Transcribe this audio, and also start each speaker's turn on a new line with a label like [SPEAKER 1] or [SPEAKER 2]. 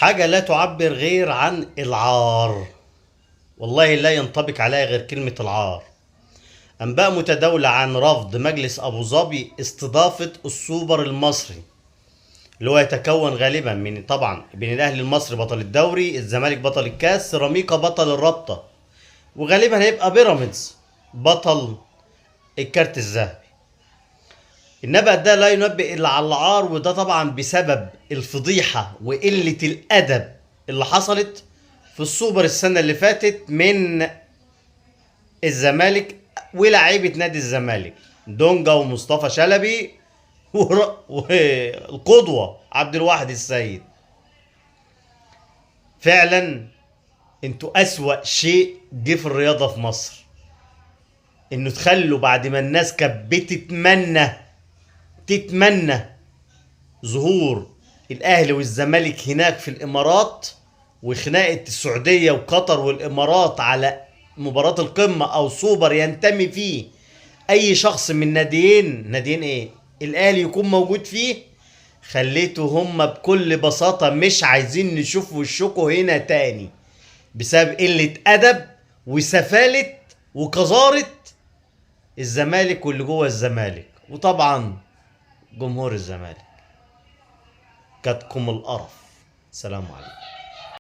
[SPEAKER 1] حاجة لا تعبر غير عن العار. والله لا ينطبق عليها غير كلمة العار. أنباء متداولة عن رفض مجلس أبو ظبي استضافة السوبر المصري، اللي هو يتكون غالبا من طبعا بين الأهلي المصري بطل الدوري، الزمالك بطل الكاس، سيراميكا بطل الرابطة، وغالبا هيبقى بيراميدز بطل الكارت الذهبي. النبأ ده لا ينبئ إلا على العار، وده طبعا بسبب الفضيحة وقلة الأدب اللي حصلت في السوبر السنة اللي فاتت من الزمالك ولاعيبة نادي الزمالك دونجا ومصطفى شلبي والقدوة عبد الواحد السيد. فعلا انتوا أسوأ شيء جه في الرياضة في مصر، انه تخلوا بعد ما الناس كانت تتمنى ظهور الاهلي والزمالك هناك في الامارات، وخناقه السعوديه وقطر والامارات على مباراه القمه او سوبر ينتمي فيه اي شخص من ناديين ايه الاهلي يكون موجود فيه. خليته هم بكل بساطه مش عايزين نشوف وشكوا هنا تاني بسبب قله ادب وسفاله وقذاره الزمالك واللي جوه الزمالك، وطبعا جمهور الزمالك. كاتكم القرف. سلام عليكم.